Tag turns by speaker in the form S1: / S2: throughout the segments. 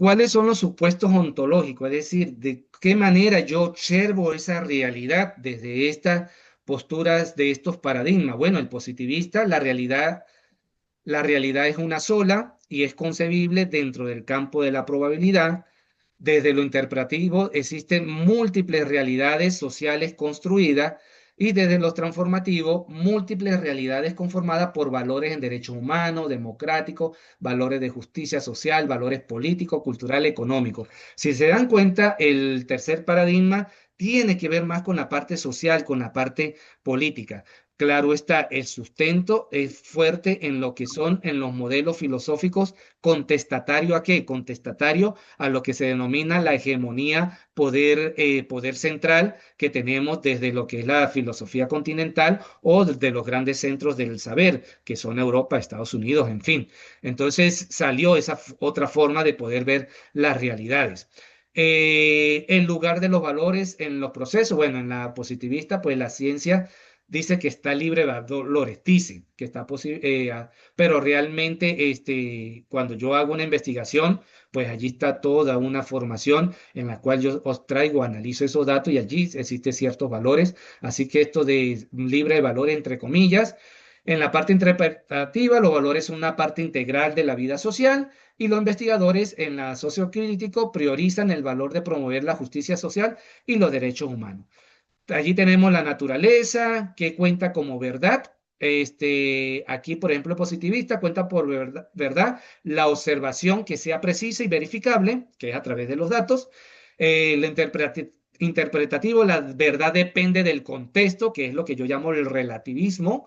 S1: ¿Cuáles son los supuestos ontológicos? Es decir, de qué manera yo observo esa realidad desde estas posturas de estos paradigmas. Bueno, el positivista, la realidad es una sola y es concebible dentro del campo de la probabilidad. Desde lo interpretativo existen múltiples realidades sociales construidas y desde lo transformativo múltiples realidades conformadas por valores en derechos humanos, democráticos, valores de justicia social, valores políticos, cultural, económicos. Si se dan cuenta, el tercer paradigma tiene que ver más con la parte social, con la parte política. Claro está, el sustento es fuerte en lo que son en los modelos filosóficos contestatario a qué? Contestatario a lo que se denomina la hegemonía poder central que tenemos desde lo que es la filosofía continental o de los grandes centros del saber, que son Europa, Estados Unidos, en fin. Entonces salió esa otra forma de poder ver las realidades. En lugar de los valores en los procesos, bueno, en la positivista, pues la ciencia dice que está libre de valores, dice que está pero realmente cuando yo hago una investigación, pues allí está toda una formación en la cual yo os traigo, analizo esos datos y allí existen ciertos valores. Así que esto de libre de valores, entre comillas, en la parte interpretativa, los valores son una parte integral de la vida social y los investigadores en la sociocrítico priorizan el valor de promover la justicia social y los derechos humanos. Allí tenemos la naturaleza que cuenta como verdad. Aquí, por ejemplo, positivista cuenta por verdad la observación que sea precisa y verificable, que es a través de los datos. El interpretativo, la verdad depende del contexto, que es lo que yo llamo el relativismo,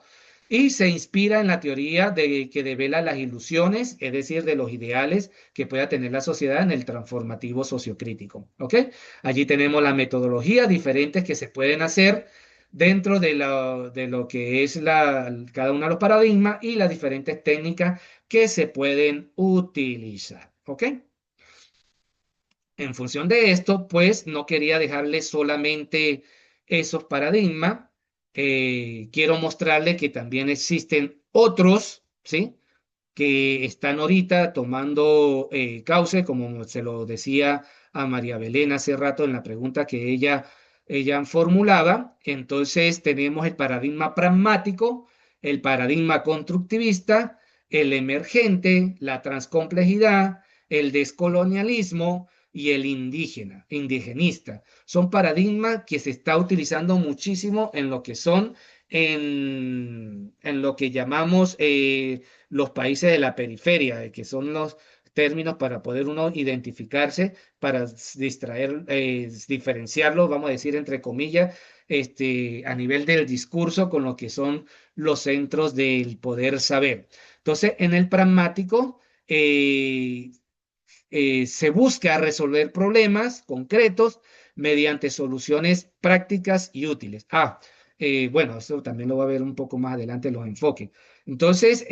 S1: y se inspira en la teoría de que devela las ilusiones, es decir, de los ideales que pueda tener la sociedad en el transformativo sociocrítico. ¿Ok? Allí tenemos las metodologías diferentes que se pueden hacer dentro de lo que es cada uno de los paradigmas y las diferentes técnicas que se pueden utilizar. ¿Ok? En función de esto, pues no quería dejarles solamente esos paradigmas. Quiero mostrarles que también existen otros, ¿sí? Que están ahorita tomando cauce, como se lo decía a María Belén hace rato en la pregunta que ella formulaba. Entonces tenemos el paradigma pragmático, el paradigma constructivista, el emergente, la transcomplejidad, el descolonialismo y el indigenista. Son paradigmas que se está utilizando muchísimo en lo que son, en lo que llamamos los países de la periferia, que son los términos para poder uno identificarse, para diferenciarlo, vamos a decir, entre comillas, a nivel del discurso con lo que son los centros del poder saber. Entonces, en el pragmático, se busca resolver problemas concretos mediante soluciones prácticas y útiles. Bueno, eso también lo va a ver un poco más adelante los enfoques. Entonces,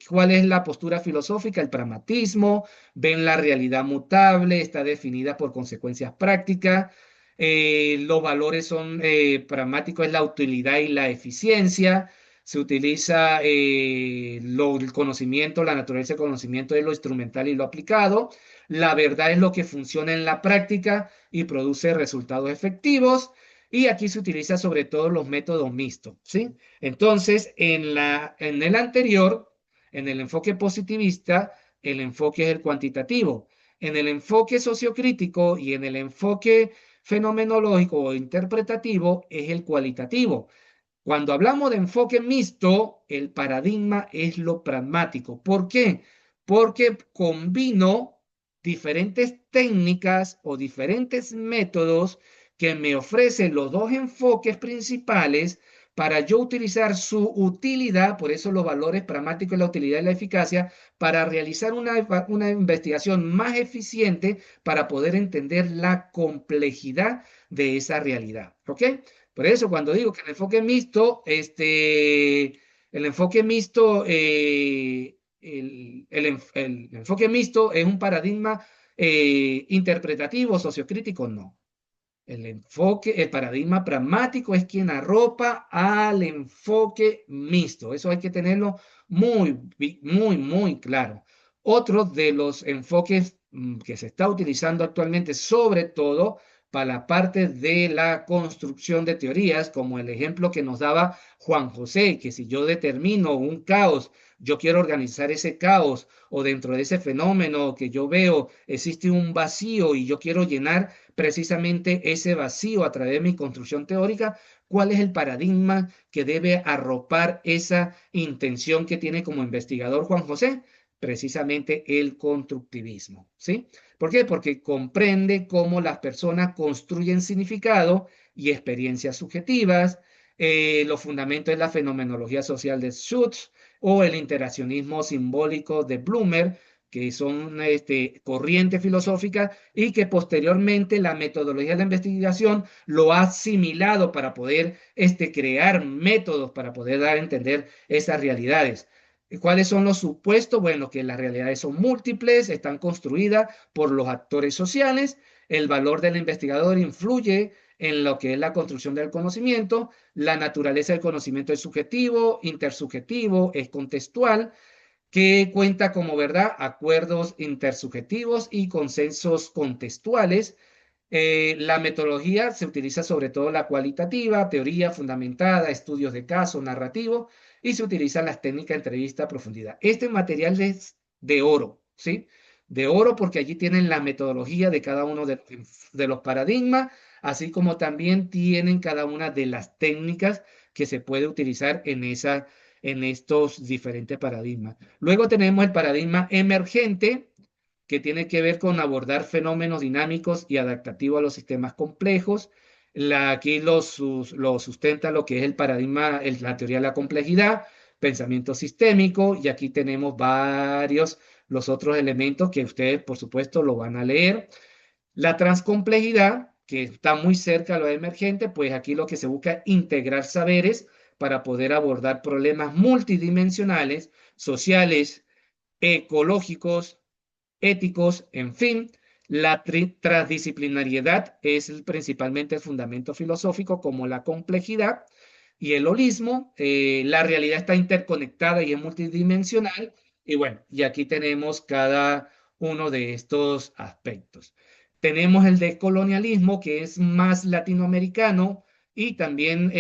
S1: ¿cuál es la postura filosófica? El pragmatismo, ven la realidad mutable, está definida por consecuencias prácticas. Los valores son pragmáticos, es la utilidad y la eficiencia. Se utiliza el conocimiento, la naturaleza del conocimiento es lo instrumental y lo aplicado. La verdad es lo que funciona en la práctica y produce resultados efectivos. Y aquí se utiliza sobre todo los métodos mixtos, ¿sí? Entonces, en el anterior, en el enfoque positivista, el enfoque es el cuantitativo. En el enfoque sociocrítico y en el enfoque fenomenológico o interpretativo es el cualitativo. Cuando hablamos de enfoque mixto, el paradigma es lo pragmático. ¿Por qué? Porque combino diferentes técnicas o diferentes métodos que me ofrecen los dos enfoques principales para yo utilizar su utilidad, por eso los valores pragmáticos, la utilidad y la eficacia, para realizar una investigación más eficiente para poder entender la complejidad de esa realidad. ¿Ok? Por eso, cuando digo que el enfoque mixto, el enfoque mixto es un paradigma interpretativo, sociocrítico, no. El paradigma pragmático es quien arropa al enfoque mixto. Eso hay que tenerlo muy, muy claro. Otro de los enfoques que se está utilizando actualmente, sobre todo para la parte de la construcción de teorías, como el ejemplo que nos daba Juan José, que si yo determino un caos, yo quiero organizar ese caos, o dentro de ese fenómeno que yo veo existe un vacío y yo quiero llenar precisamente ese vacío a través de mi construcción teórica, ¿cuál es el paradigma que debe arropar esa intención que tiene como investigador Juan José? Precisamente el constructivismo, ¿sí? ¿Por qué? Porque comprende cómo las personas construyen significado y experiencias subjetivas, los fundamentos de la fenomenología social de Schutz o el interaccionismo simbólico de Blumer, que son corrientes filosóficas y que posteriormente la metodología de la investigación lo ha asimilado para poder crear métodos para poder dar a entender esas realidades. ¿Cuáles son los supuestos? Bueno, que las realidades son múltiples, están construidas por los actores sociales, el valor del investigador influye en lo que es la construcción del conocimiento, la naturaleza del conocimiento es subjetivo, intersubjetivo, es contextual, que cuenta como verdad acuerdos intersubjetivos y consensos contextuales. La metodología se utiliza sobre todo la cualitativa, teoría fundamentada, estudios de caso, narrativo, y se utilizan las técnicas de entrevista a profundidad. Este material es de oro, ¿sí? De oro porque allí tienen la metodología de cada uno de los paradigmas, así como también tienen cada una de las técnicas que se puede utilizar en estos diferentes paradigmas. Luego tenemos el paradigma emergente, que tiene que ver con abordar fenómenos dinámicos y adaptativos a los sistemas complejos. Aquí lo sustenta lo que es el paradigma, la teoría de la complejidad, pensamiento sistémico, y aquí tenemos varios los otros elementos que ustedes, por supuesto, lo van a leer. La transcomplejidad, que está muy cerca a lo emergente, pues aquí lo que se busca es integrar saberes para poder abordar problemas multidimensionales, sociales, ecológicos, éticos, en fin. La transdisciplinariedad es principalmente el fundamento filosófico como la complejidad y el holismo. La realidad está interconectada y es multidimensional. Y bueno, y aquí tenemos cada uno de estos aspectos. Tenemos el decolonialismo, que es más latinoamericano y también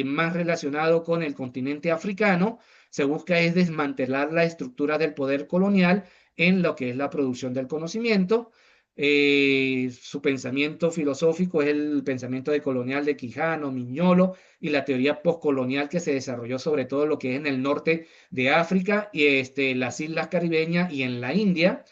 S1: más relacionado con el continente africano. Se busca es desmantelar la estructura del poder colonial en lo que es la producción del conocimiento. Su pensamiento filosófico es el pensamiento decolonial de Quijano, Miñolo y la teoría postcolonial que se desarrolló sobre todo lo que es en el norte de África y las islas caribeñas y en la India.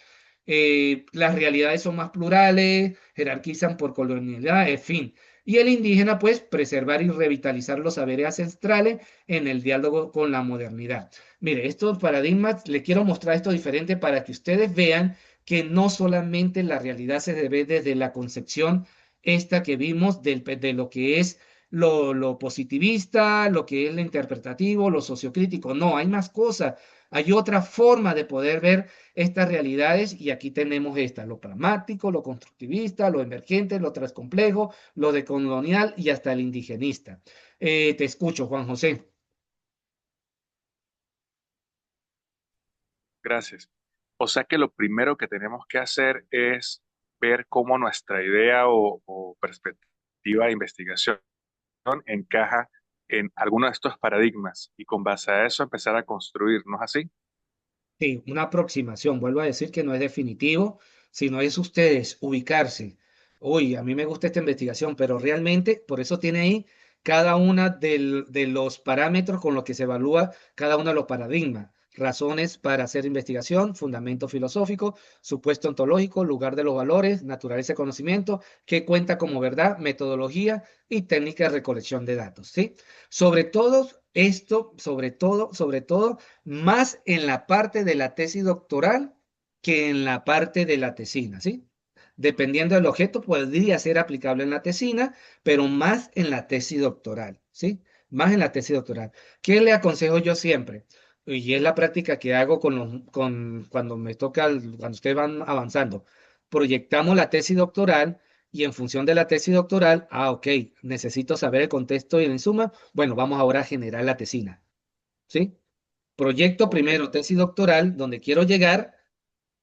S1: Las realidades son más plurales, jerarquizan por colonialidad, en fin. Y el indígena, pues, preservar y revitalizar los saberes ancestrales en el diálogo con la modernidad. Mire, estos paradigmas, les quiero mostrar esto diferente para que ustedes vean que no solamente la realidad se debe desde la concepción esta que vimos de lo que es lo positivista, lo que es lo interpretativo, lo sociocrítico. No, hay más cosas. Hay otra forma de poder ver estas realidades y aquí tenemos esta, lo pragmático, lo constructivista, lo emergente, lo transcomplejo, lo decolonial y hasta el indigenista. Te escucho, Juan José.
S2: Gracias. O sea que lo primero que tenemos que hacer es ver cómo nuestra idea o perspectiva de investigación encaja en alguno de estos paradigmas y con base a eso empezar a construir, ¿no es así?
S1: Sí, una aproximación. Vuelvo a decir que no es definitivo, sino es ustedes ubicarse. Uy, a mí me gusta esta investigación, pero realmente por eso tiene ahí cada una de los parámetros con los que se evalúa cada uno de los paradigmas. Razones para hacer investigación, fundamento filosófico, supuesto ontológico, lugar de los valores, naturaleza de conocimiento, que cuenta como verdad, metodología y técnica de recolección de datos, ¿sí? Sobre todo esto, sobre todo más en la parte de la tesis doctoral que en la parte de la tesina, ¿sí? Dependiendo del objeto, podría ser aplicable en la tesina, pero más en la tesis doctoral, ¿sí? Más en la tesis doctoral. ¿Qué le aconsejo yo siempre? Y es la práctica que hago cuando me toca, cuando ustedes van avanzando. Proyectamos la tesis doctoral y en función de la tesis doctoral, ok, necesito saber el contexto y el insuma. Bueno, vamos ahora a generar la tesina, ¿sí? Proyecto
S2: Ok.
S1: primero, tesis doctoral, donde quiero llegar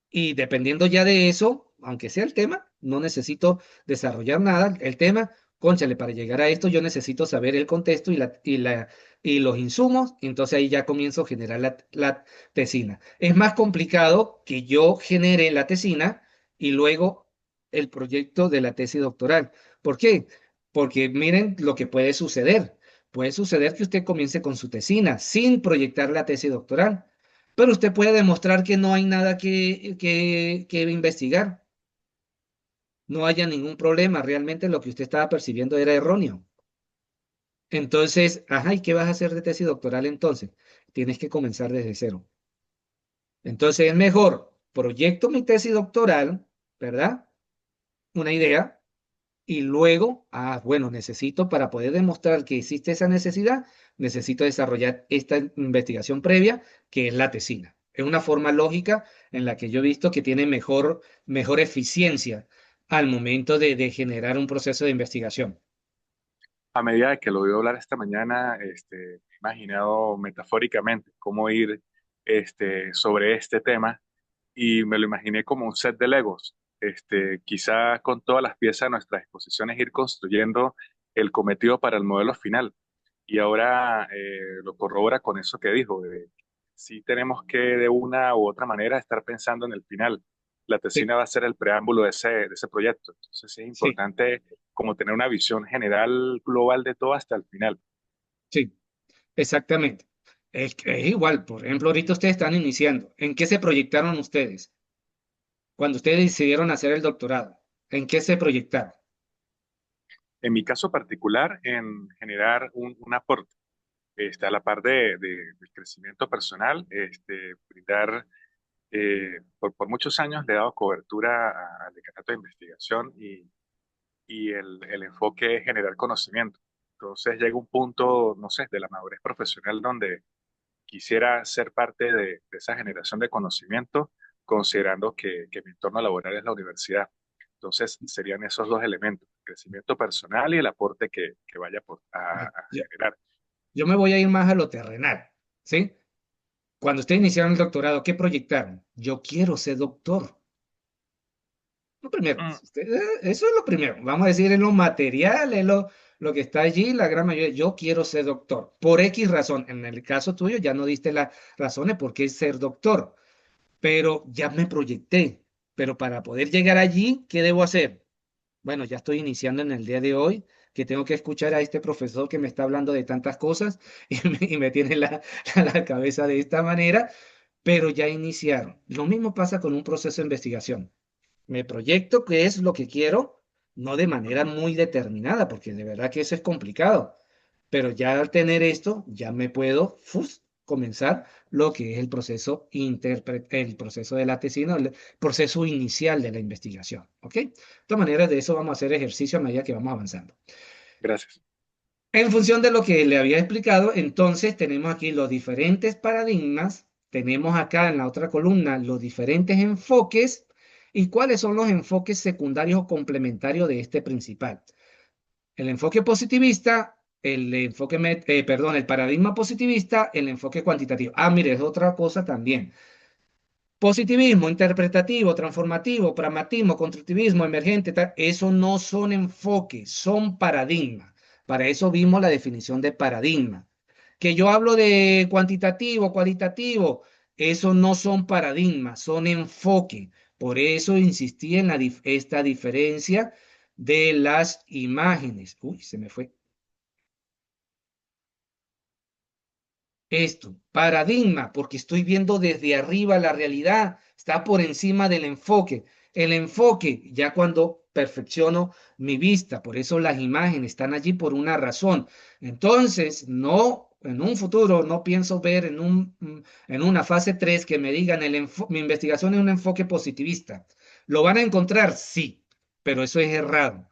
S1: y dependiendo ya de eso, aunque sea el tema, no necesito desarrollar nada. El tema, cónchale, para llegar a esto yo necesito saber el contexto y los insumos, entonces ahí ya comienzo a generar la tesina. Es más complicado que yo genere la tesina y luego el proyecto de la tesis doctoral. ¿Por qué? Porque miren lo que puede suceder. Puede suceder que usted comience con su tesina sin proyectar la tesis doctoral, pero usted puede demostrar que no hay nada que investigar, no haya ningún problema, realmente lo que usted estaba percibiendo era erróneo. Entonces, ajá, ¿y qué vas a hacer de tesis doctoral entonces? Tienes que comenzar desde cero. Entonces es mejor proyecto mi tesis doctoral, ¿verdad? Una idea, y luego, bueno, necesito para poder demostrar que existe esa necesidad, necesito desarrollar esta investigación previa, que es la tesina. Es una forma lógica en la que yo he visto que tiene mejor eficiencia al momento de generar un proceso de investigación.
S2: A medida de que lo oí hablar esta mañana, me he imaginado metafóricamente cómo ir sobre este tema y me lo imaginé como un set de Legos. Quizá con todas las piezas a nuestras disposiciones ir construyendo el cometido para el modelo final. Y ahora lo corrobora con eso que dijo, de sí tenemos que de una u otra manera estar pensando en el final. La
S1: Sí,
S2: tesina va a ser el preámbulo de ese proyecto. Entonces es
S1: sí,
S2: importante como tener una visión general global de todo hasta el final.
S1: sí, exactamente. Es igual, por ejemplo, ahorita ustedes están iniciando. ¿En qué se proyectaron ustedes cuando ustedes decidieron hacer el doctorado? ¿En qué se proyectaron?
S2: En mi caso particular, en generar un aporte a la par del crecimiento personal, brindar, por muchos años le he dado cobertura al decanato de investigación y el enfoque es generar conocimiento. Entonces llega un punto, no sé, de la madurez profesional donde quisiera ser parte de esa generación de conocimiento, considerando que mi entorno laboral es la universidad. Entonces serían esos dos elementos, el crecimiento personal y el aporte que vaya a
S1: Yo,
S2: generar.
S1: yo me voy a ir más a lo terrenal, ¿sí? Cuando ustedes iniciaron el doctorado, ¿qué proyectaron? Yo quiero ser doctor. Lo primero,
S2: Mm,
S1: eso es lo primero. Vamos a decir, en lo material, lo que está allí, la gran mayoría. Yo quiero ser doctor. Por X razón. En el caso tuyo, ya no diste las razones por qué ser doctor, pero ya me proyecté. Pero para poder llegar allí, ¿qué debo hacer? Bueno, ya estoy iniciando en el día de hoy, que tengo que escuchar a este profesor que me está hablando de tantas cosas y me tiene la cabeza de esta manera, pero ya iniciaron. Lo mismo pasa con un proceso de investigación. Me proyecto qué es lo que quiero, no de manera muy determinada, porque de verdad que eso es complicado, pero ya al tener esto, ya me puedo comenzar lo que es el proceso el proceso de la tesina, el proceso inicial de la investigación, ¿ok? De todas maneras, de eso vamos a hacer ejercicio a medida que vamos avanzando.
S2: gracias.
S1: En función de lo que le había explicado, entonces tenemos aquí los diferentes paradigmas, tenemos acá en la otra columna los diferentes enfoques y cuáles son los enfoques secundarios o complementarios de este principal. El enfoque positivista, perdón, el paradigma positivista, el enfoque cuantitativo. Mire, es otra cosa también. Positivismo, interpretativo, transformativo, pragmatismo, constructivismo, emergente, eso no son enfoques, son paradigmas. Para eso vimos la definición de paradigma. Que yo hablo de cuantitativo, cualitativo, eso no son paradigmas, son enfoque. Por eso insistí en esta diferencia de las imágenes. Uy, se me fue. Esto, paradigma, porque estoy viendo desde arriba la realidad, está por encima del enfoque. El enfoque, ya cuando perfecciono mi vista, por eso las imágenes están allí por una razón. Entonces, no, en un futuro, no pienso ver en una fase 3 que me digan mi investigación es un enfoque positivista. ¿Lo van a encontrar? Sí, pero eso es errado.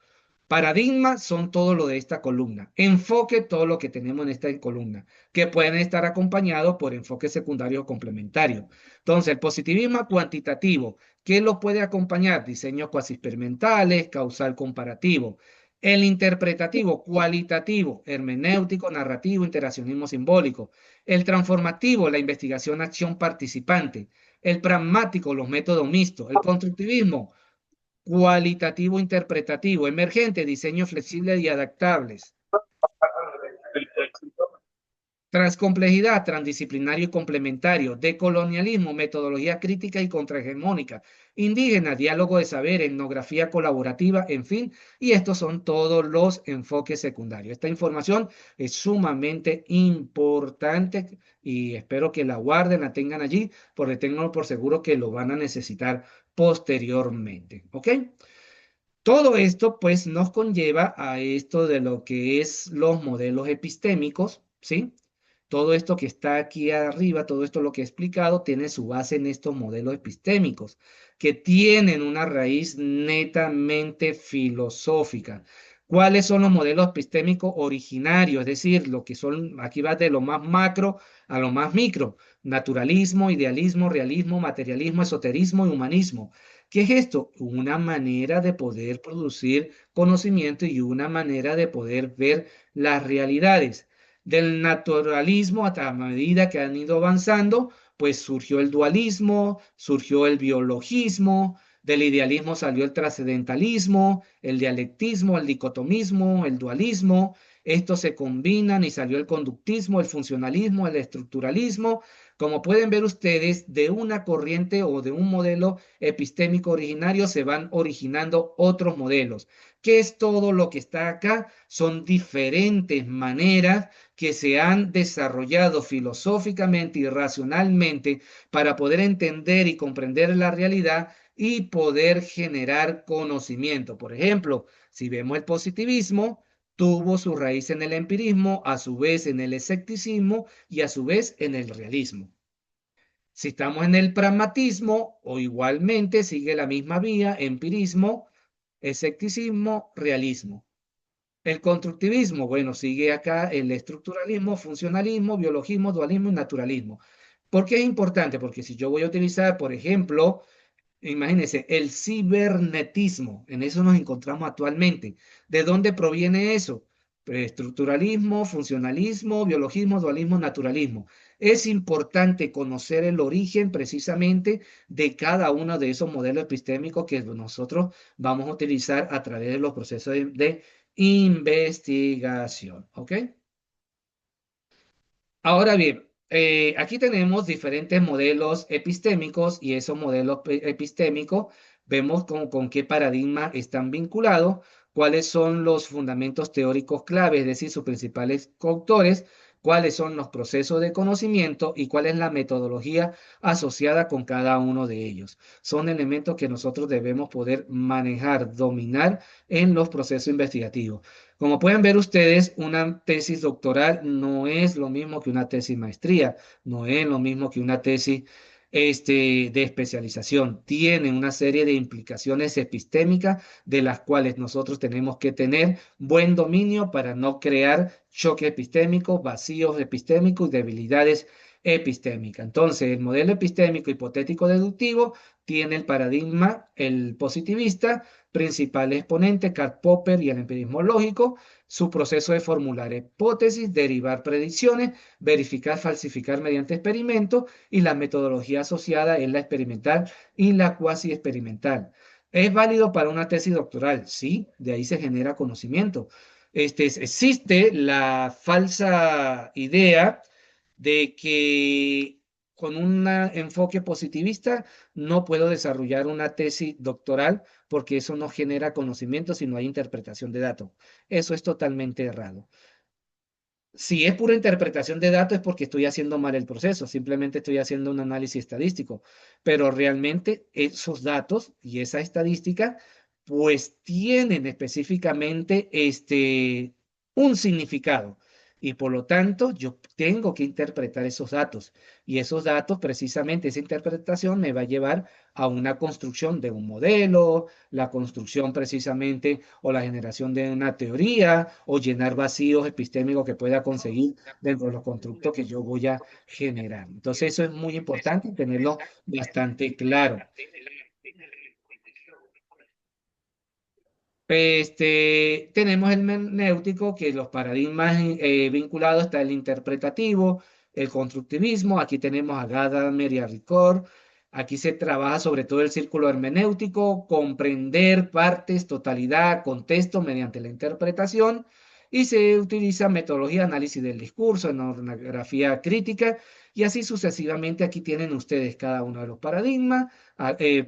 S1: Paradigma son todo lo de esta columna. Enfoque, todo lo que tenemos en esta columna que pueden estar acompañados por enfoques secundarios o complementarios. Entonces, el positivismo cuantitativo, ¿qué lo puede acompañar? Diseños cuasi experimentales, causal comparativo. El interpretativo, cualitativo, hermenéutico, narrativo, interaccionismo simbólico. El transformativo, la investigación, acción participante. El pragmático, los métodos mixtos. El constructivismo, cualitativo interpretativo, emergente, diseño flexible y adaptables. Transcomplejidad, transdisciplinario y complementario, decolonialismo, metodología crítica y contrahegemónica, indígena, diálogo de saber, etnografía colaborativa, en fin, y estos son todos los enfoques secundarios. Esta información es sumamente importante y espero que la guarden, la tengan allí, porque tengo por seguro que lo van a necesitar posteriormente, ¿ok? Todo esto pues nos conlleva a esto de lo que es los modelos epistémicos, ¿sí? Todo esto que está aquí arriba, todo esto lo que he explicado, tiene su base en estos modelos epistémicos, que tienen una raíz netamente filosófica. ¿Cuáles son los modelos epistémicos originarios? Es decir, lo que son, aquí va de lo más macro a lo más micro, naturalismo, idealismo, realismo, materialismo, esoterismo y humanismo. ¿Qué es esto? Una manera de poder producir conocimiento y una manera de poder ver las realidades. Del naturalismo, a medida que han ido avanzando, pues surgió el dualismo, surgió el biologismo, del idealismo salió el trascendentalismo, el dialectismo, el dicotomismo, el dualismo. Estos se combinan y salió el conductismo, el funcionalismo, el estructuralismo. Como pueden ver ustedes, de una corriente o de un modelo epistémico originario se van originando otros modelos. ¿Qué es todo lo que está acá? Son diferentes maneras que se han desarrollado filosóficamente y racionalmente para poder entender y comprender la realidad y poder generar conocimiento. Por ejemplo, si vemos el positivismo, tuvo su raíz en el empirismo, a su vez en el escepticismo y a su vez en el realismo. Si estamos en el pragmatismo, o igualmente sigue la misma vía, empirismo, escepticismo, realismo. El constructivismo, bueno, sigue acá el estructuralismo, funcionalismo, biologismo, dualismo y naturalismo. ¿Por qué es importante? Porque si yo voy a utilizar, por ejemplo, imagínense, el cibernetismo, en eso nos encontramos actualmente. ¿De dónde proviene eso? Estructuralismo, funcionalismo, biologismo, dualismo, naturalismo. Es importante conocer el origen precisamente de cada uno de esos modelos epistémicos que nosotros vamos a utilizar a través de los procesos de investigación. ¿Ok? Ahora bien, aquí tenemos diferentes modelos epistémicos y esos modelos epistémicos vemos con qué paradigma están vinculados, cuáles son los fundamentos teóricos clave, es decir, sus principales coautores, cuáles son los procesos de conocimiento y cuál es la metodología asociada con cada uno de ellos. Son elementos que nosotros debemos poder manejar, dominar en los procesos investigativos. Como pueden ver ustedes, una tesis doctoral no es lo mismo que una tesis maestría, no es lo mismo que una tesis de especialización. Tiene una serie de implicaciones epistémicas de las cuales nosotros tenemos que tener buen dominio para no crear choque epistémico, vacíos epistémicos y debilidades epistémicas. Entonces, el modelo epistémico hipotético deductivo tiene el paradigma, el positivista, principal exponente, Karl Popper y el empirismo lógico, su proceso de formular hipótesis, derivar predicciones, verificar, falsificar mediante experimentos y la metodología asociada es la experimental y la cuasi experimental. ¿Es válido para una tesis doctoral? Sí, de ahí se genera conocimiento. Existe la falsa idea de que con un enfoque positivista no puedo desarrollar una tesis doctoral porque eso no genera conocimiento si no hay interpretación de datos. Eso es totalmente errado. Si es pura interpretación de datos es porque estoy haciendo mal el proceso, simplemente estoy haciendo un análisis estadístico, pero realmente esos datos y esa estadística pues tienen específicamente un significado y por lo tanto yo tengo que interpretar esos datos y esos datos precisamente esa interpretación me va a llevar a una construcción de un modelo, la construcción precisamente o la generación de una teoría o llenar vacíos epistémicos que pueda conseguir dentro de los constructos que yo voy a generar. Entonces eso es muy importante tenerlo bastante claro. Tenemos el hermenéutico, que los paradigmas vinculados está el interpretativo, el constructivismo, aquí tenemos a Gadamer y a Ricord, Aquí se trabaja sobre todo el círculo hermenéutico, comprender partes, totalidad, contexto mediante la interpretación y se utiliza metodología de análisis del discurso, etnografía crítica y así sucesivamente. Aquí tienen ustedes cada uno de los paradigmas,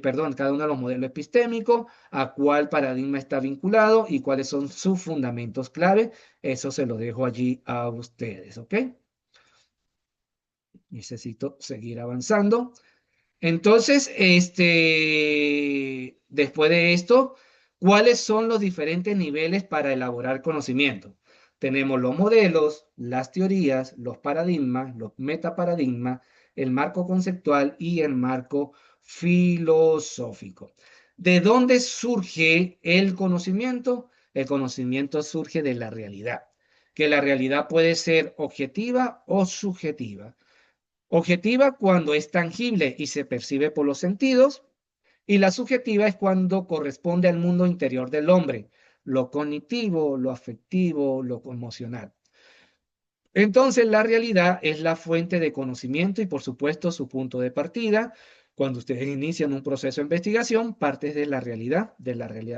S1: perdón, cada uno de los modelos epistémicos, a cuál paradigma está vinculado y cuáles son sus fundamentos clave. Eso se lo dejo allí a ustedes, ¿ok? Necesito seguir avanzando. Entonces, después de esto, ¿cuáles son los diferentes niveles para elaborar conocimiento? Tenemos los modelos, las teorías, los paradigmas, los metaparadigmas, el marco conceptual y el marco filosófico. ¿De dónde surge el conocimiento? El conocimiento surge de la realidad, que la realidad puede ser objetiva o subjetiva. Objetiva cuando es tangible y se percibe por los sentidos, y la subjetiva es cuando corresponde al mundo interior del hombre, lo cognitivo, lo afectivo, lo emocional. Entonces, la realidad es la fuente de conocimiento y, por supuesto, su punto de partida. Cuando ustedes inician un proceso de investigación, partes de la realidad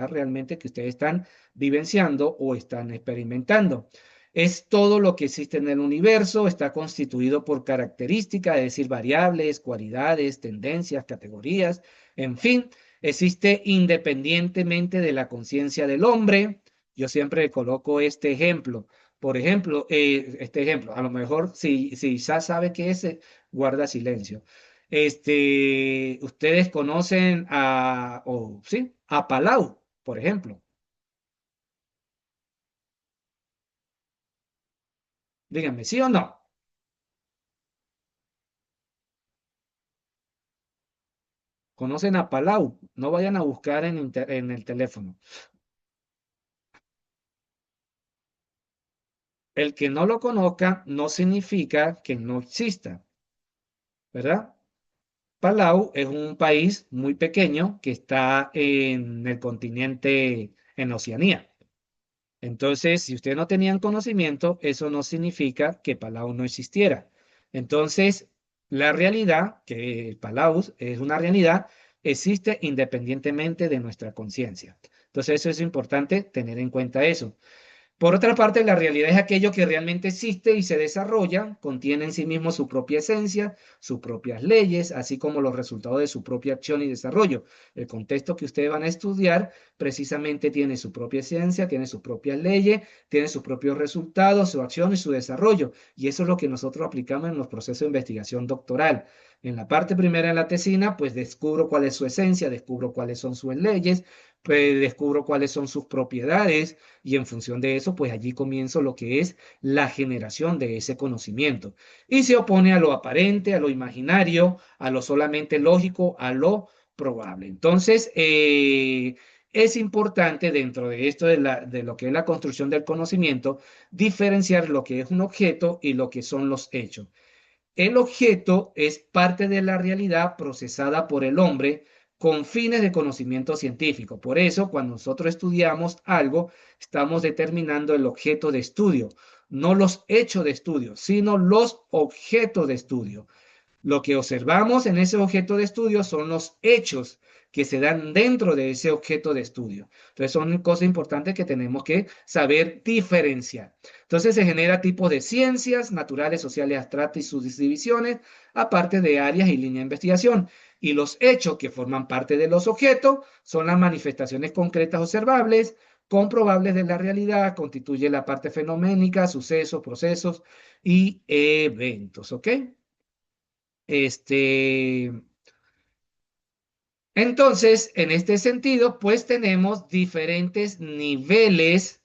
S1: realmente que ustedes están vivenciando o están experimentando. Es todo lo que existe en el universo, está constituido por características, es decir, variables, cualidades, tendencias, categorías, en fin, existe independientemente de la conciencia del hombre. Yo siempre coloco este ejemplo. Por ejemplo, este ejemplo, a lo mejor si ya sabe qué es, guarda silencio. Ustedes conocen o sí, a Palau, por ejemplo. Díganme, ¿sí o no? ¿Conocen a Palau? No vayan a buscar en el teléfono. El que no lo conozca no significa que no exista, ¿verdad? Palau es un país muy pequeño que está en el continente, en Oceanía. Entonces, si ustedes no tenían conocimiento, eso no significa que Palau no existiera. Entonces, la realidad, que Palau es una realidad, existe independientemente de nuestra conciencia. Entonces, eso es importante tener en cuenta eso. Por otra parte, la realidad es aquello que realmente existe y se desarrolla, contiene en sí mismo su propia esencia, sus propias leyes, así como los resultados de su propia acción y desarrollo. El contexto que ustedes van a estudiar precisamente tiene su propia esencia, tiene sus propias leyes, tiene sus propios resultados, su acción y su desarrollo. Y eso es lo que nosotros aplicamos en los procesos de investigación doctoral. En la parte primera de la tesina, pues descubro cuál es su esencia, descubro cuáles son sus leyes, pues descubro cuáles son sus propiedades y en función de eso, pues allí comienzo lo que es la generación de ese conocimiento. Y se opone a lo aparente, a lo imaginario, a lo solamente lógico, a lo probable. Entonces, es importante dentro de esto de lo que es la construcción del conocimiento, diferenciar lo que es un objeto y lo que son los hechos. El objeto es parte de la realidad procesada por el hombre con fines de conocimiento científico. Por eso, cuando nosotros estudiamos algo, estamos determinando el objeto de estudio, no los hechos de estudio, sino los objetos de estudio. Lo que observamos en ese objeto de estudio son los hechos que se dan dentro de ese objeto de estudio. Entonces son cosas importantes que tenemos que saber diferenciar. Entonces se genera tipos de ciencias naturales, sociales, abstractas y sus divisiones, aparte de áreas y líneas de investigación. Y los hechos que forman parte de los objetos son las manifestaciones concretas observables, comprobables de la realidad, constituye la parte fenoménica, sucesos, procesos y eventos. ¿Ok? Este, entonces, en este sentido, pues tenemos diferentes niveles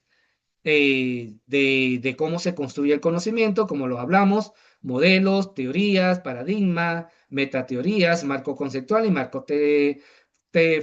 S1: de cómo se construye el conocimiento, como lo hablamos, modelos, teorías, paradigmas, metateorías, marco conceptual y marco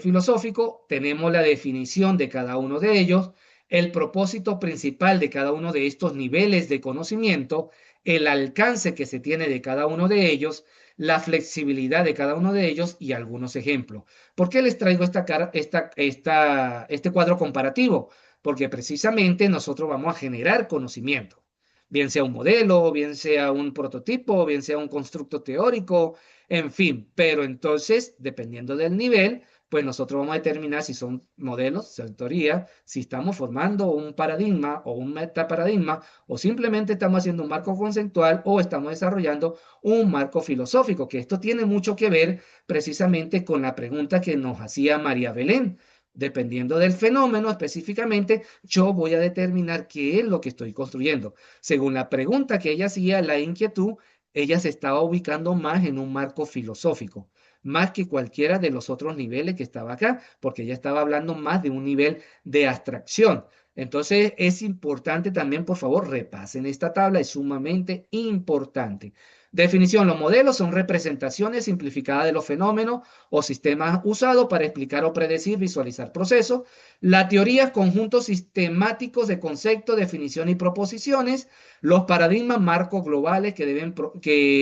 S1: filosófico. Tenemos la definición de cada uno de ellos, el propósito principal de cada uno de estos niveles de conocimiento, el alcance que se tiene de cada uno de ellos, la flexibilidad de cada uno de ellos y algunos ejemplos. ¿Por qué les traigo este cuadro comparativo? Porque precisamente nosotros vamos a generar conocimiento, bien sea un modelo, bien sea un prototipo, bien sea un constructo teórico, En fin, pero entonces, dependiendo del nivel, pues nosotros vamos a determinar si son modelos, son teoría, si estamos formando un paradigma o un metaparadigma, o simplemente estamos haciendo un marco conceptual o estamos desarrollando un marco filosófico, que esto tiene mucho que ver precisamente con la pregunta que nos hacía María Belén. Dependiendo del fenómeno específicamente, yo voy a determinar qué es lo que estoy construyendo. Según la pregunta que ella hacía, la inquietud, ella se estaba ubicando más en un marco filosófico, más que cualquiera de los otros niveles que estaba acá, porque ella estaba hablando más de un nivel de abstracción. Entonces es importante también, por favor, repasen esta tabla, es sumamente importante. Definición: los modelos son representaciones simplificadas de los fenómenos o sistemas usados para explicar o predecir, visualizar procesos. La teoría es conjuntos sistemáticos de conceptos, definiciones y proposiciones. Los paradigmas, marcos globales que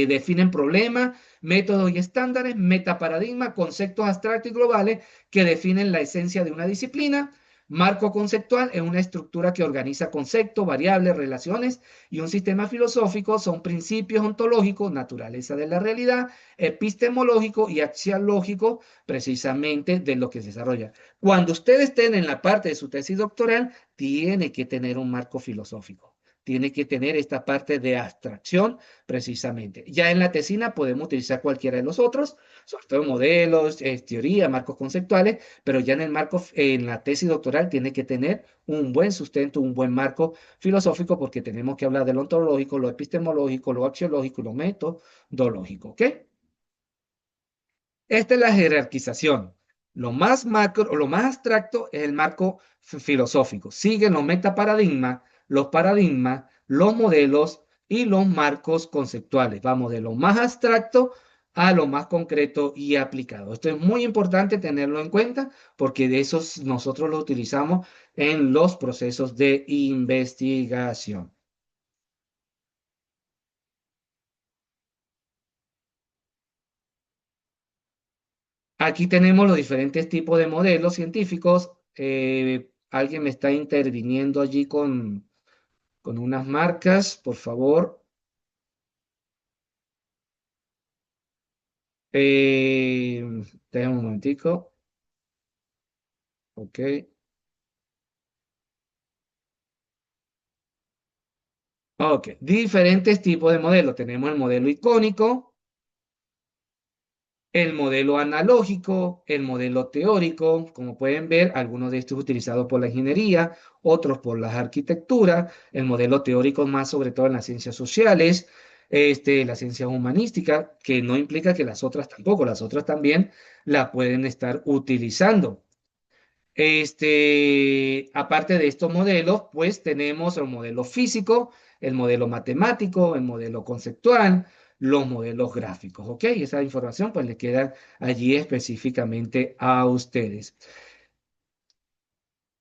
S1: definen problemas, métodos y estándares. Metaparadigma, conceptos abstractos y globales que definen la esencia de una disciplina. Marco conceptual es una estructura que organiza conceptos, variables, relaciones, y un sistema filosófico son principios ontológicos, naturaleza de la realidad, epistemológico y axiológico, precisamente de lo que se desarrolla. Cuando ustedes estén en la parte de su tesis doctoral, tiene que tener un marco filosófico. Tiene que tener esta parte de abstracción precisamente. Ya en la tesina podemos utilizar cualquiera de los otros, sobre todo modelos, teoría, marcos conceptuales, pero ya en el marco, en la tesis doctoral tiene que tener un buen sustento, un buen marco filosófico, porque tenemos que hablar de lo ontológico, lo epistemológico, lo axiológico y lo metodológico, ¿ok? Esta es la jerarquización. Lo más macro, lo más abstracto es el marco filosófico. Siguen los metaparadigmas, los paradigmas, los modelos y los marcos conceptuales. Vamos de lo más abstracto a lo más concreto y aplicado. Esto es muy importante tenerlo en cuenta, porque de esos nosotros lo utilizamos en los procesos de investigación. Aquí tenemos los diferentes tipos de modelos científicos. Alguien me está interviniendo allí con unas marcas, por favor. Eh, Déjame un momentico. Ok. Ok. Diferentes tipos de modelos. Tenemos el modelo icónico, el modelo analógico, el modelo teórico. Como pueden ver, algunos de estos utilizados por la ingeniería, otros por las arquitecturas. El modelo teórico más sobre todo en las ciencias sociales, las ciencias humanísticas, que no implica que las otras tampoco, las otras también la pueden estar utilizando. Aparte de estos modelos, pues tenemos el modelo físico, el modelo matemático, el modelo conceptual, los modelos gráficos, ¿ok? Y esa información pues le queda allí específicamente a ustedes.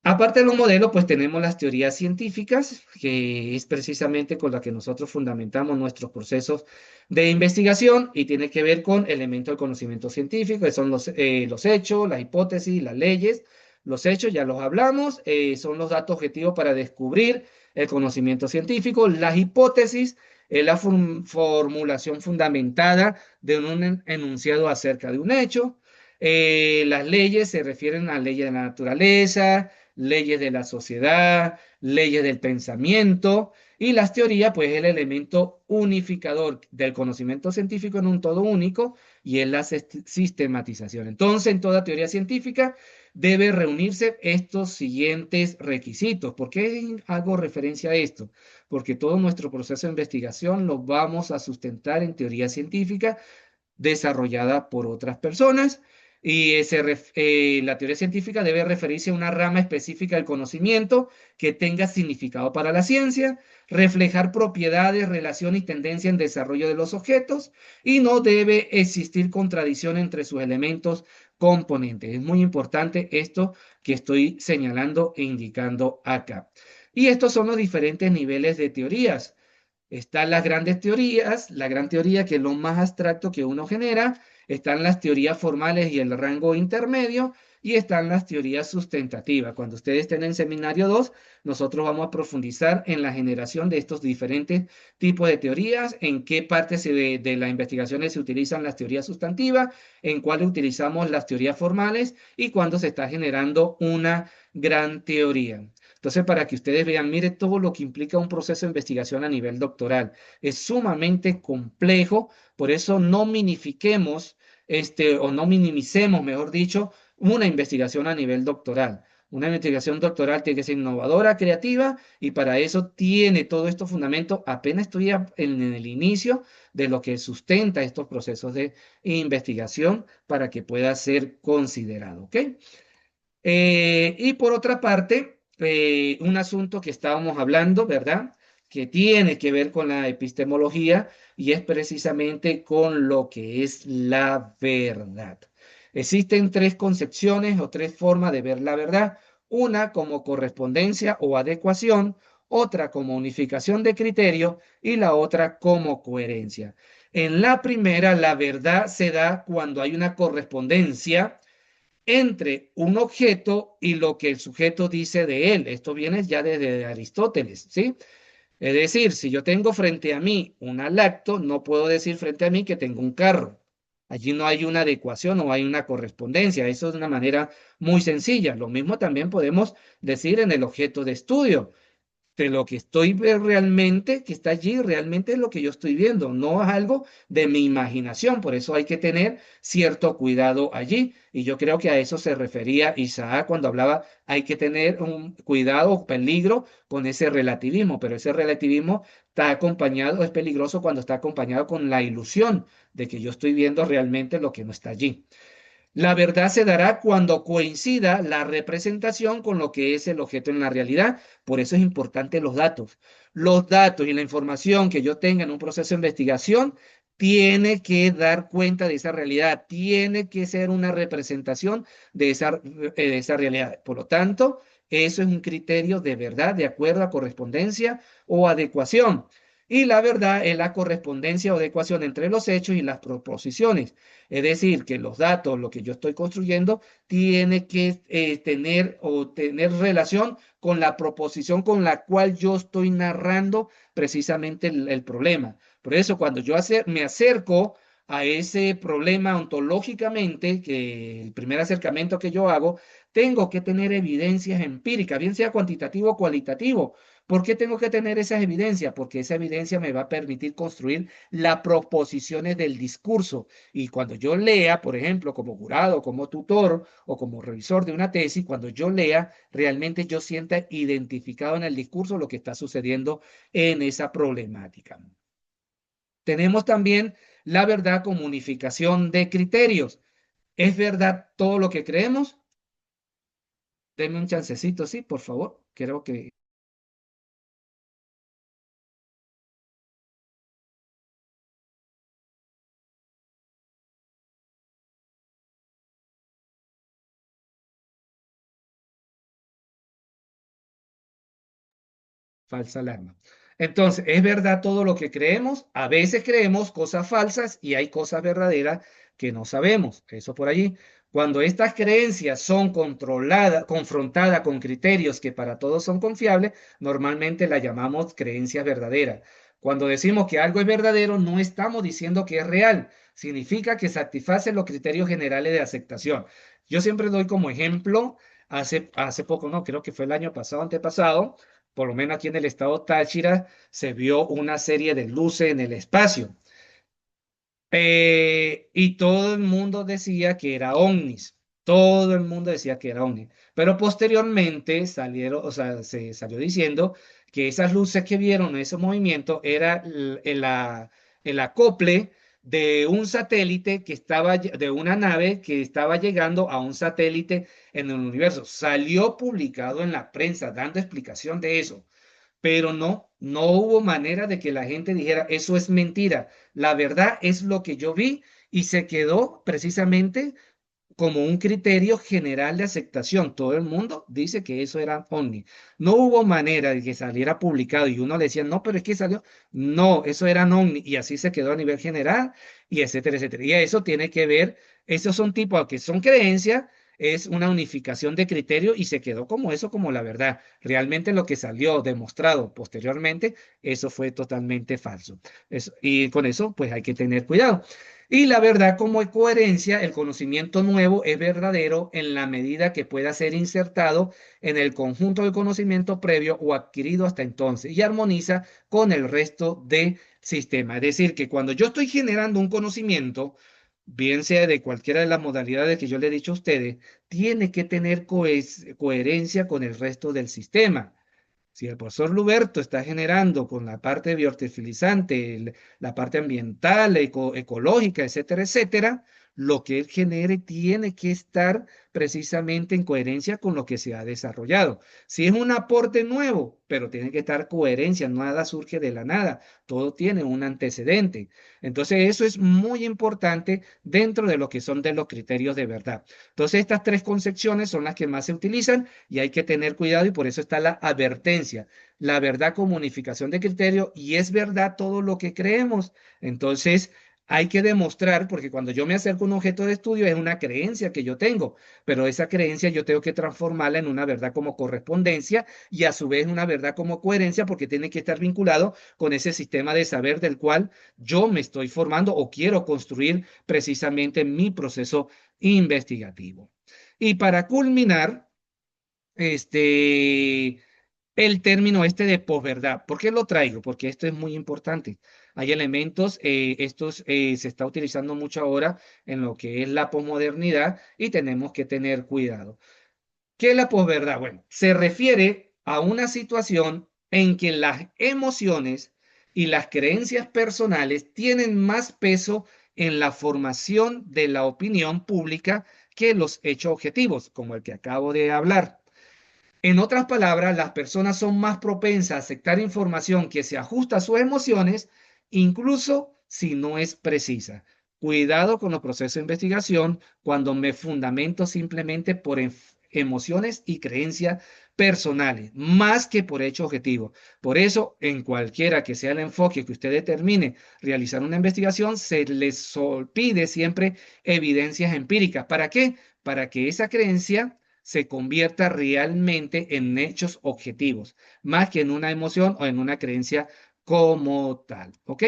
S1: Aparte de los modelos, pues tenemos las teorías científicas, que es precisamente con la que nosotros fundamentamos nuestros procesos de investigación y tiene que ver con elementos del conocimiento científico, que son los hechos, las hipótesis, las leyes. Los hechos ya los hablamos, son los datos objetivos para descubrir el conocimiento científico. Las hipótesis es la formulación fundamentada de un enunciado acerca de un hecho. Las leyes se refieren a leyes de la naturaleza, leyes de la sociedad, leyes del pensamiento, y las teorías, pues, es el elemento unificador del conocimiento científico en un todo único, y es la sistematización. Entonces, en toda teoría científica debe reunirse estos siguientes requisitos. ¿Por qué hago referencia a esto? Porque todo nuestro proceso de investigación lo vamos a sustentar en teoría científica desarrollada por otras personas, y la teoría científica debe referirse a una rama específica del conocimiento que tenga significado para la ciencia, reflejar propiedades, relaciones y tendencias en desarrollo de los objetos, y no debe existir contradicción entre sus elementos componentes. Es muy importante esto que estoy señalando e indicando acá. Y estos son los diferentes niveles de teorías. Están las grandes teorías, la gran teoría que es lo más abstracto que uno genera, Están las teorías formales y el rango intermedio, y están las teorías sustentativas. Cuando ustedes estén en seminario 2, nosotros vamos a profundizar en la generación de estos diferentes tipos de teorías, en qué partes de las investigaciones se utilizan las teorías sustantivas, en cuáles utilizamos las teorías formales y cuándo se está generando una gran teoría. Entonces, para que ustedes vean, mire todo lo que implica un proceso de investigación a nivel doctoral. Es sumamente complejo, por eso no minifiquemos, o no minimicemos, mejor dicho, una investigación a nivel doctoral. Una investigación doctoral tiene que ser innovadora, creativa, y para eso tiene todo estos fundamentos. Apenas estoy en el inicio de lo que sustenta estos procesos de investigación para que pueda ser considerado, ¿ok? Y por otra parte, un asunto que estábamos hablando, ¿verdad? Que tiene que ver con la epistemología y es precisamente con lo que es la verdad. Existen tres concepciones o tres formas de ver la verdad. Una como correspondencia o adecuación, otra como unificación de criterio y la otra como coherencia. En la primera, la verdad se da cuando hay una correspondencia entre un objeto y lo que el sujeto dice de él. Esto viene ya desde Aristóteles, ¿sí? Es decir, si yo tengo frente a mí una lacto, no puedo decir frente a mí que tengo un carro. Allí no hay una adecuación o hay una correspondencia. Eso es una manera muy sencilla. Lo mismo también podemos decir en el objeto de estudio de lo que estoy realmente, que está allí, realmente es lo que yo estoy viendo, no es algo de mi imaginación, por eso hay que tener cierto cuidado allí. Y yo creo que a eso se refería Isaac cuando hablaba, hay que tener un cuidado, peligro con ese relativismo, pero ese relativismo está acompañado, es peligroso cuando está acompañado con la ilusión de que yo estoy viendo realmente lo que no está allí. La verdad se dará cuando coincida la representación con lo que es el objeto en la realidad. Por eso es importante los datos. Los datos y la información que yo tenga en un proceso de investigación tiene que dar cuenta de esa realidad, tiene que ser una representación de esa realidad. Por lo tanto, eso es un criterio de verdad de acuerdo a correspondencia o adecuación. Y la verdad es la correspondencia o adecuación entre los hechos y las proposiciones. Es decir, que los datos, lo que yo estoy construyendo, tiene que tener relación con la proposición con la cual yo estoy narrando precisamente el problema. Por eso, cuando yo me acerco a ese problema ontológicamente, que el primer acercamiento que yo hago, tengo que tener evidencias empíricas, bien sea cuantitativo o cualitativo. ¿Por qué tengo que tener esas evidencias? Porque esa evidencia me va a permitir construir las proposiciones del discurso. Y cuando yo lea, por ejemplo, como jurado, como tutor o como revisor de una tesis, cuando yo lea, realmente yo sienta identificado en el discurso lo que está sucediendo en esa problemática. Tenemos también la verdad como unificación de criterios. ¿Es verdad todo lo que creemos? Denme un chancecito, sí, por favor. Creo que falsa alarma. Entonces, ¿es verdad todo lo que creemos? A veces creemos cosas falsas y hay cosas verdaderas que no sabemos. Eso por allí. Cuando estas creencias son controladas, confrontadas con criterios que para todos son confiables, normalmente las llamamos creencias verdaderas. Cuando decimos que algo es verdadero, no estamos diciendo que es real. Significa que satisface los criterios generales de aceptación. Yo siempre doy como ejemplo, hace poco, no, creo que fue el año pasado, antepasado, por lo menos aquí en el estado Táchira, se vio una serie de luces en el espacio. Y todo el mundo decía que era ovnis. Todo el mundo decía que era ovni. Pero posteriormente salieron, o sea, se salió diciendo que esas luces que vieron, esos movimientos, era el acople de un satélite que estaba, de una nave que estaba llegando a un satélite en el universo. Salió publicado en la prensa dando explicación de eso, pero no hubo manera de que la gente dijera, eso es mentira. La verdad es lo que yo vi y se quedó precisamente como un criterio general de aceptación. Todo el mundo dice que eso era ovni. No hubo manera de que saliera publicado y uno le decía, no, pero es que salió. No, eso era ovni y así se quedó a nivel general y etcétera, etcétera. Y eso tiene que ver, esos son tipos que son creencias, es una unificación de criterio y se quedó como eso, como la verdad. Realmente lo que salió demostrado posteriormente, eso fue totalmente falso. Y con eso, pues hay que tener cuidado. Y la verdad, como coherencia, el conocimiento nuevo es verdadero en la medida que pueda ser insertado en el conjunto de conocimiento previo o adquirido hasta entonces y armoniza con el resto del sistema. Es decir, que cuando yo estoy generando un conocimiento, bien sea de cualquiera de las modalidades que yo le he dicho a ustedes, tiene que tener coherencia con el resto del sistema. Si el profesor Luberto está generando con la parte biofertilizante, la parte ambiental, ecológica, etcétera, etcétera, lo que él genere tiene que estar precisamente en coherencia con lo que se ha desarrollado. Si es un aporte nuevo, pero tiene que estar coherencia, nada surge de la nada, todo tiene un antecedente. Entonces, eso es muy importante dentro de lo que son de los criterios de verdad. Entonces, estas tres concepciones son las que más se utilizan y hay que tener cuidado y por eso está la advertencia. La verdad como unificación de criterio y es verdad todo lo que creemos. Entonces, hay que demostrar, porque cuando yo me acerco a un objeto de estudio es una creencia que yo tengo, pero esa creencia yo tengo que transformarla en una verdad como correspondencia y a su vez una verdad como coherencia porque tiene que estar vinculado con ese sistema de saber del cual yo me estoy formando o quiero construir precisamente mi proceso investigativo. Y para culminar, este, el término este de posverdad. ¿Por qué lo traigo? Porque esto es muy importante. Hay elementos, estos se está utilizando mucho ahora en lo que es la posmodernidad y tenemos que tener cuidado. ¿Qué es la posverdad? Bueno, se refiere a una situación en que las emociones y las creencias personales tienen más peso en la formación de la opinión pública que los hechos objetivos, como el que acabo de hablar. En otras palabras, las personas son más propensas a aceptar información que se ajusta a sus emociones, incluso si no es precisa. Cuidado con los procesos de investigación cuando me fundamento simplemente por emociones y creencias personales, más que por hechos objetivos. Por eso, en cualquiera que sea el enfoque que usted determine realizar una investigación, se les pide siempre evidencias empíricas. ¿Para qué? Para que esa creencia se convierta realmente en hechos objetivos, más que en una emoción o en una creencia como tal. ¿Ok?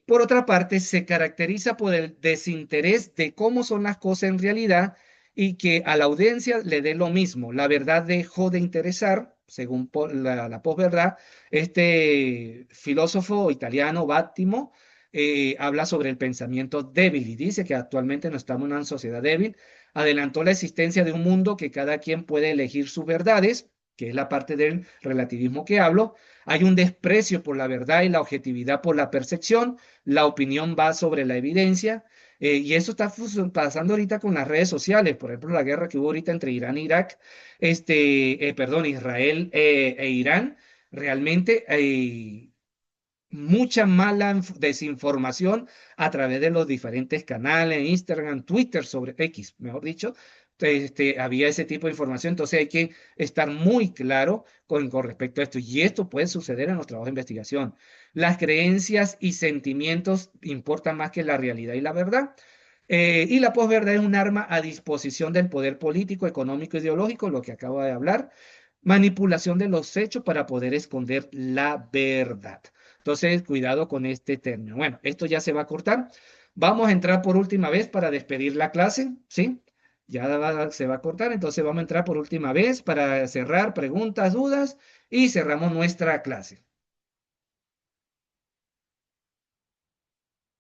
S1: Por otra parte, se caracteriza por el desinterés de cómo son las cosas en realidad y que a la audiencia le dé lo mismo. La verdad dejó de interesar, según la posverdad. Este filósofo italiano, Battimo, habla sobre el pensamiento débil y dice que actualmente no estamos en una sociedad débil. Adelantó la existencia de un mundo que cada quien puede elegir sus verdades, que es la parte del relativismo que hablo. Hay un desprecio por la verdad y la objetividad por la percepción. La opinión va sobre la evidencia. Y eso está pasando ahorita con las redes sociales. Por ejemplo, la guerra que hubo ahorita entre Irán e Irak, perdón, Israel e Irán. Realmente mucha mala desinformación a través de los diferentes canales, Instagram, Twitter, sobre X, mejor dicho. Había ese tipo de información, entonces hay que estar muy claro con respecto a esto. Y esto puede suceder en los trabajos de investigación. Las creencias y sentimientos importan más que la realidad y la verdad. Y la posverdad es un arma a disposición del poder político, económico, ideológico, lo que acabo de hablar. Manipulación de los hechos para poder esconder la verdad. Entonces, cuidado con este término. Bueno, esto ya se va a cortar. Vamos a entrar por última vez para despedir la clase, ¿sí? Se va a cortar, entonces vamos a entrar por última vez para cerrar preguntas, dudas y cerramos nuestra clase.